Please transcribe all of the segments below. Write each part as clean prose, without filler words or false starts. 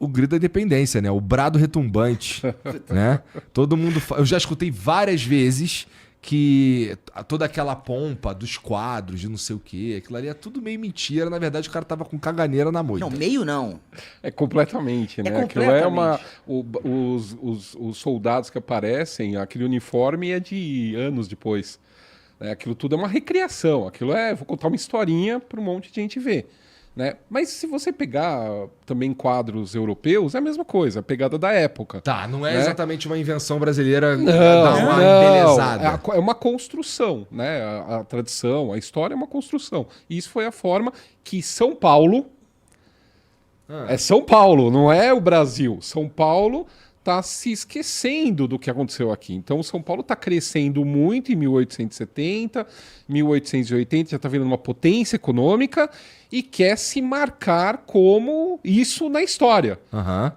o grito da independência, né? O brado retumbante, né? Todo mundo... Eu já escutei várias vezes que toda aquela pompa dos quadros de não sei o quê, aquilo ali é tudo meio mentira. Na verdade, o cara tava com caganeira na moita. Não, meio não. É completamente, né? Aquilo é uma... Os soldados que aparecem, aquele uniforme é de anos depois. Aquilo tudo é uma recriação. Aquilo é... Vou contar uma historinha para um monte de gente ver. Né? Mas se você pegar também quadros europeus, é a mesma coisa, a pegada da época. Tá, não é né? exatamente uma invenção brasileira dar uma embelezada. É uma construção, né? A tradição, a história é uma construção. E isso foi a forma que São Paulo... É São Paulo, não é o Brasil. São Paulo está se esquecendo do que aconteceu aqui. Então, São Paulo está crescendo muito em 1870, 1880, já está virando uma potência econômica e quer se marcar como isso na história.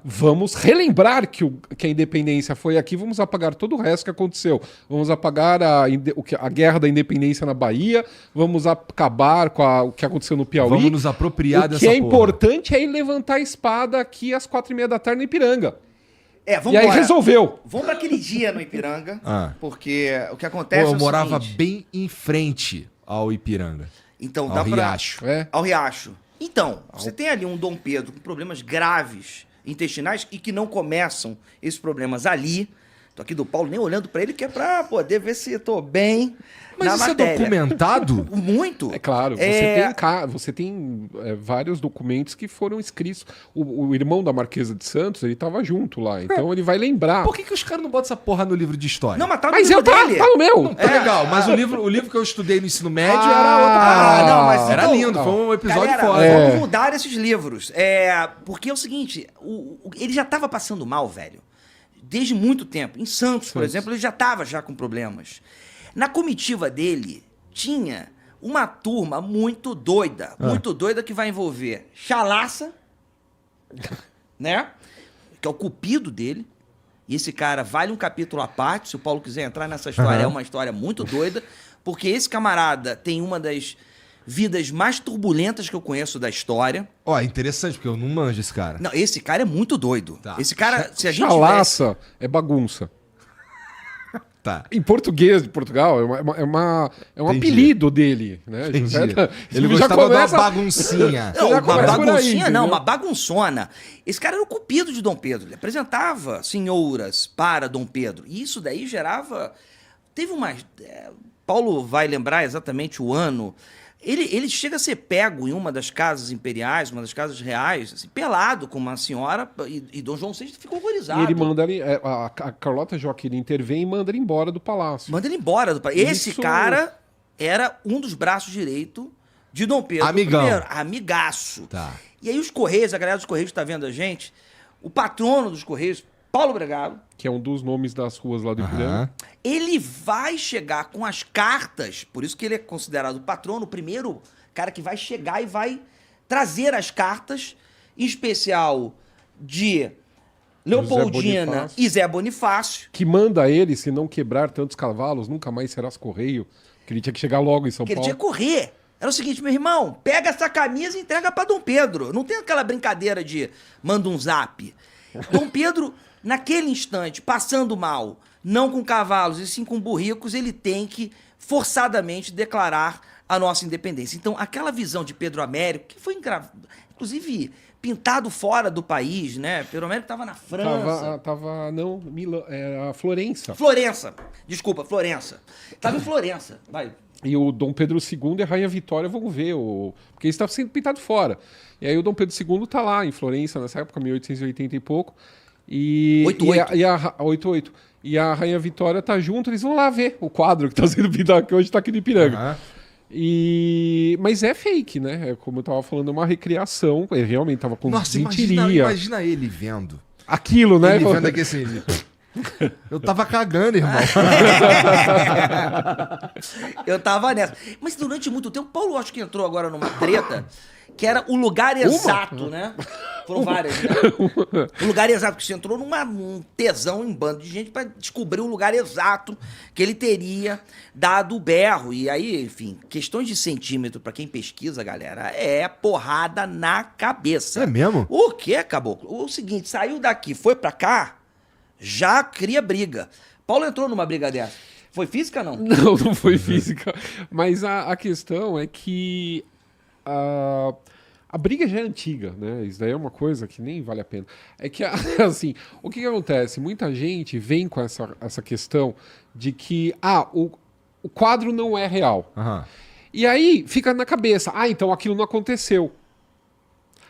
Vamos relembrar que a independência foi aqui, vamos apagar todo o resto que aconteceu. Vamos apagar a guerra da independência na Bahia, vamos acabar com o que aconteceu no Piauí. Vamos nos apropriar dessa porra. O que é porra. importante é ir levantar a espada aqui às 4h30 da tarde no Ipiranga. Vamos e aí resolveu. Vamos para aquele dia no Ipiranga, porque o que acontece eu morava seguinte... bem em frente ao Ipiranga. Então, ao Riacho. Ao Riacho. Então, você tem ali um Dom Pedro com problemas graves intestinais e que não começam esses problemas ali. Tô aqui do Paulo nem olhando para ele, que é para poder ver se eu tô bem. Mas isso matéria. É documentado? Muito. É claro. Você tem vários documentos que foram escritos. O irmão da Marquesa de Santos, ele estava junto lá. Então ele vai lembrar. Por que os caras não botam essa porra no livro de história? Não, mas tá no livro dele. Tá no meu. Não, tá legal. Mas o livro que eu estudei no ensino médio era outra parada. Não, mas era então, lindo. Foi um episódio galera, foda. vamos mudar esses livros. Porque é o seguinte, ele já estava passando mal, velho. Desde muito tempo. Em Santos, por exemplo, ele já estava com problemas. Na comitiva dele, tinha uma turma muito doida que vai envolver Chalaça, né? Que é o cupido dele. E esse cara vale um capítulo à parte. Se o Paulo quiser entrar nessa história, é uma história muito doida. Porque esse camarada tem uma das vidas mais turbulentas que eu conheço da história. Interessante, porque eu não manjo esse cara. Não, esse cara é muito doido. Tá. Esse cara, se a gente Chalaça é bagunça. Tá. Em português de Portugal, é um apelido dele. Né? Ele gostava de uma baguncinha. Não, uma baguncinha aí, não, uma bagunçona. Esse cara era o cupido de Dom Pedro. Ele apresentava senhoras para Dom Pedro. E isso daí gerava... Teve uma... Paulo vai lembrar exatamente o ano... Ele chega a ser pego em uma das casas imperiais, uma das casas reais, assim, pelado com uma senhora, e Dom João VI ficou horrorizado. E ele manda ele, a Carlota Joaquina intervém e manda ele embora do palácio. Manda ele embora do palácio. Esse cara era um dos braços direitos de Dom Pedro Amigão. I. Amigaço. Tá. E aí os Correios, a galera dos Correios está vendo a gente, o patrono dos Correios, Paulo Bragado, que é um dos nomes das ruas lá do Ipiranga. Ele vai chegar com as cartas, por isso que ele é considerado o patrono, o primeiro cara que vai chegar e vai trazer as cartas, em especial de Leopoldina e Zé Bonifácio. Que manda ele, se não quebrar tantos cavalos, nunca mais serás correio. Que ele tinha que chegar logo em São Paulo. Ele tinha que correr. Era o seguinte, meu irmão, pega essa camisa e entrega para Dom Pedro. Não tem aquela brincadeira de manda um zap. Dom Pedro... Naquele instante, passando mal, não com cavalos e sim com burricos, ele tem que forçadamente declarar a nossa independência. Então, aquela visão de Pedro Américo, que foi, inclusive, pintado fora do país, né? Pedro Américo estava na França. Era Florença. Desculpa, Florença. Estava em Florença, vai. E o Dom Pedro II e a Rainha Vitória vão ver, porque ele estava sendo pintado fora. E aí o Dom Pedro II está lá em Florença, nessa época, 1880 e pouco. 88. E a Rainha Vitória tá junto, eles vão lá ver o quadro que tá sendo pintado, que hoje tá aqui no Ipiranga. Mas é fake, né? Como eu tava falando, é uma recriação. Ele realmente tava com mentiria. Imagina ele vendo. Aquilo, né? Ele vendo aqui assim... Eu tava cagando, irmão. Eu tava nessa. Mas durante muito tempo, Paulo acho que entrou agora numa treta, que era o lugar exato, né? Foram várias, né? O lugar exato, que você entrou num tesão em bando de gente pra descobrir o lugar exato que ele teria dado o berro. E aí, enfim, questões de centímetro, pra quem pesquisa, galera, é porrada na cabeça. É mesmo? O que, caboclo? O seguinte, saiu daqui, foi pra cá, já cria briga. Paulo entrou numa briga dessa. Foi física, não? Não, não foi física. Mas a questão é que a briga já é antiga, né? Isso daí é uma coisa que nem vale a pena. É que, assim, o que acontece? Muita gente vem com essa questão de que, o quadro não é real. Aham. E aí fica na cabeça, então aquilo não aconteceu.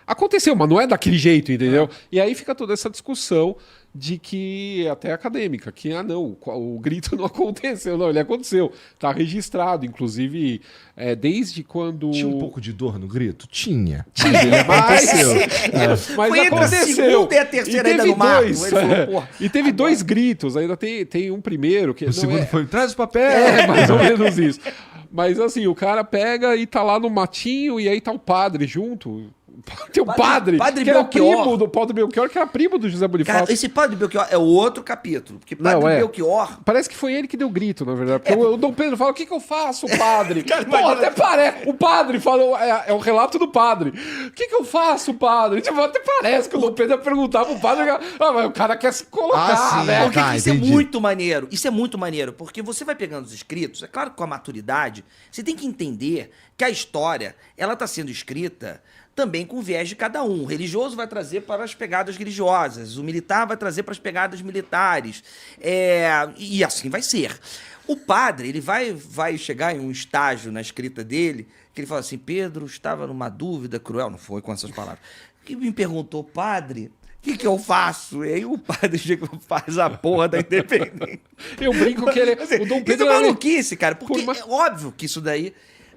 Aconteceu, mas não é daquele jeito, entendeu? E aí fica toda essa discussão de que, até acadêmica, que, não, o grito não aconteceu. Não, ele aconteceu. Tá registrado, inclusive, desde quando... Tinha um pouco de dor no grito? Tinha. Mas Foi entre a aconteceu. segunda e a terceira ainda no mato. Ele falou, porra, e teve dois gritos, ainda tem um primeiro que... O segundo foi, traz o papel! É, mais ou menos isso. Mas assim, o cara pega e tá lá no matinho e aí tá o padre junto. Tem um padre Padre que era Belchior. primo do Padre Belchior, que era primo do José Bonifácio. Cara, esse Padre Belchior é outro capítulo. Porque Padre Não, Belchior... Parece que foi ele que deu grito, na verdade. Porque o Dom Pedro fala, o que eu faço, padre? Cara, Pô, até parece. O padre fala, é o relato do padre. O que eu faço, padre? Tipo, até parece que o Dom Pedro ia perguntar pro padre. Mas o cara quer se colocar, sim, né? Porque isso entendi. é muito maneiro. Isso é muito maneiro, porque você vai pegando os escritos, é claro que com a maturidade, você tem que entender que a história, ela tá sendo escrita também com o viés de cada um. O religioso vai trazer para as pegadas religiosas, o militar vai trazer para as pegadas militares. E assim vai ser. O padre, ele vai chegar em um estágio na escrita dele, que ele fala assim, Pedro estava numa dúvida cruel, não foi com essas palavras, que me perguntou, padre... O que eu faço? E aí o padre chega e faz a porra da independência. Eu brinco que ele. O Dom Pedro Isso é era- maluquice, cara. Porque Por ma- é óbvio que isso daí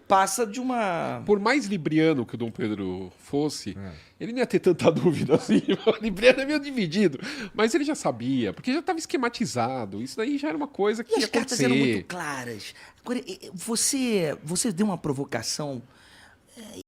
passa de uma... Por mais libriano que o Dom Pedro fosse, ele não ia ter tanta dúvida assim. O libriano é meio dividido. Mas ele já sabia, porque já estava esquematizado. Isso daí já era uma coisa que E ia as cartas acontecer. eram muito claras. Agora, você deu uma provocação